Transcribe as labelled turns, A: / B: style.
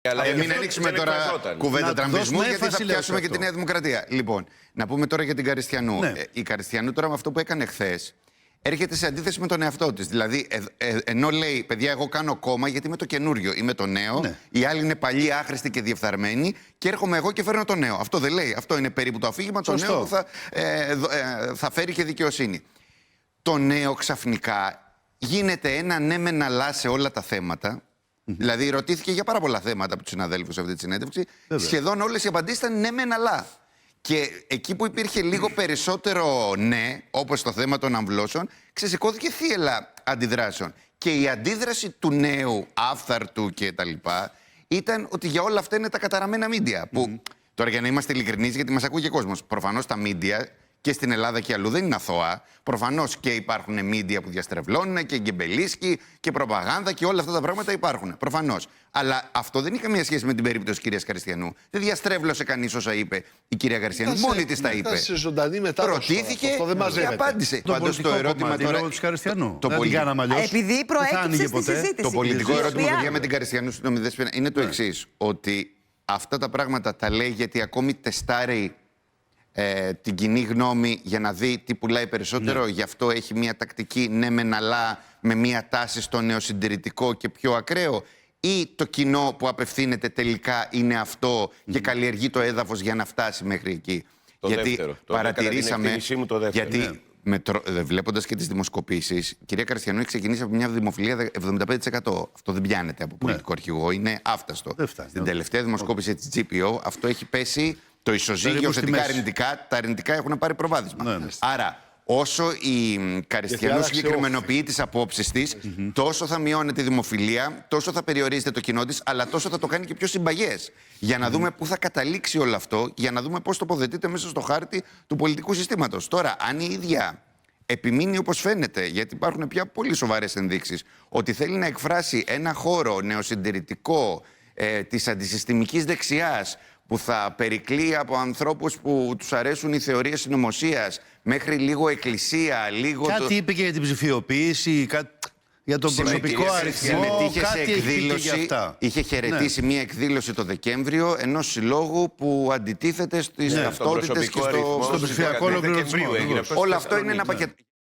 A: Αλλά
B: Μην ανοίξουμε τώρα κουβέντα τραμπισμού, γιατί θα πιάσουμε και τη Νέα Δημοκρατία. Λοιπόν, να πούμε τώρα για την Καριστιανού.
C: Ναι.
B: Η Καριστιανού τώρα με αυτό που έκανε χθες έρχεται σε αντίθεση με τον εαυτό της. Δηλαδή, ενώ λέει, παιδιά, εγώ κάνω κόμμα γιατί είμαι το καινούριο, είμαι το νέο,
C: Ναι.
B: οι άλλοι είναι παλιοί, άχρηστοι και διεφθαρμένοι, και έρχομαι εγώ και φέρνω το νέο. Αυτό δεν λέει. Αυτό είναι περίπου το αφήγημα. Το νέο που θα φέρει και δικαιοσύνη. Το νέο ξαφνικά γίνεται ένα ναι μεν αλλά σε όλα τα θέματα. Δηλαδή, ρωτήθηκε για πάρα πολλά θέματα από τους συναδέλφους σε αυτή τη συνέντευξη. Σχεδόν όλες οι απαντήσεις ήταν ναι μεν αλλά. Και εκεί που υπήρχε λίγο περισσότερο ναι, όπως το θέμα των αμβλώσεων, ξεσηκώθηκε θύελλα αντιδράσεων. Και η αντίδραση του νέου, άφθαρτου κτλ. Ήταν ότι για όλα αυτά είναι τα καταραμένα μίντια. Που τώρα, για να είμαστε ειλικρινείς, γιατί μας ακούει και κόσμος, προφανώς τα μίντια και στην Ελλάδα και αλλού δεν είναι αθώα. Προφανώς και υπάρχουν μίντια που διαστρεβλώνουν και γκεμπελίσκοι και προπαγάνδα και όλα αυτά τα πράγματα υπάρχουν. Προφανώς. Αλλά αυτό δεν είχε καμία σχέση με την περίπτωση της κυρίας Καριστιανού. Δεν διαστρέβλωσε κανείς όσα είπε η κυρία Καριστιανού. Μόνη της τα είπε. Ρωτήθηκε και απάντησε. Πάντως το ερώτημα τώρα.
D: Επειδή προέκυψε στη συζήτηση.
B: Το πολιτικό ερώτημα, παιδιά, με την Καριστιανού είναι το εξής. Ότι αυτά τα πράγματα τα λέει γιατί ακόμη τεστάρει την κοινή γνώμη για να δει τι πουλάει περισσότερο. Γι' αυτό έχει μια τακτική ναι μεν αλλά με μια τάση στο νεοσυντηρητικό και πιο ακραίο. Ή το κοινό που απευθύνεται τελικά είναι αυτό και καλλιεργεί το έδαφος για να φτάσει μέχρι εκεί.
A: Γιατί παρατηρήσαμε.
B: Γιατί βλέποντας και τις δημοσκοπήσεις, η κυρία Καριστιανού έχει ξεκινήσει από μια δημοφιλία 75%. Αυτό δεν πιάνεται από πολιτικό αρχηγό, είναι άφταστο. Στην τελευταία δημοσκόπηση της GPO αυτό έχει πέσει. Το ισοζύγιο θετικά αρνητικά, τα αρνητικά έχουν πάρει προβάδισμα. Άρα, όσο η Καριστιανού συγκεκριμενοποιεί τις απόψεις της, τόσο θα μειώνεται η δημοφιλία, τόσο θα περιορίζεται το κοινό της, αλλά τόσο θα το κάνει και πιο συμπαγές. Για να δούμε πού θα καταλήξει όλο αυτό, για να δούμε πώς τοποθετείται μέσα στο χάρτη του πολιτικού συστήματος. Τώρα, αν η ίδια επιμείνει όπως φαίνεται, γιατί υπάρχουν πια πολύ σοβαρές ενδείξεις, ότι θέλει να εκφράσει ένα χώρο νεοσυντηρητικό της αντισυστημικής δεξιάς, που θα περικλεί από ανθρώπους που τους αρέσουν οι θεωρίες συνωμοσίας, μέχρι λίγο εκκλησία, λίγο...
C: Κάτι είπε και για την ψηφιοποίηση, για τον προσωπικό αριθμό,
B: συμμετείχε
C: κάτι
B: σε εκδήλωση, είχε χαιρετήσει μια εκδήλωση το Δεκέμβριο ενός συλλόγου που αντιτίθεται στις ταυτότητες και στο
C: ψηφιακό ολοκληρωτισμό.
B: Όλο αυτό είναι ένα πακέτο.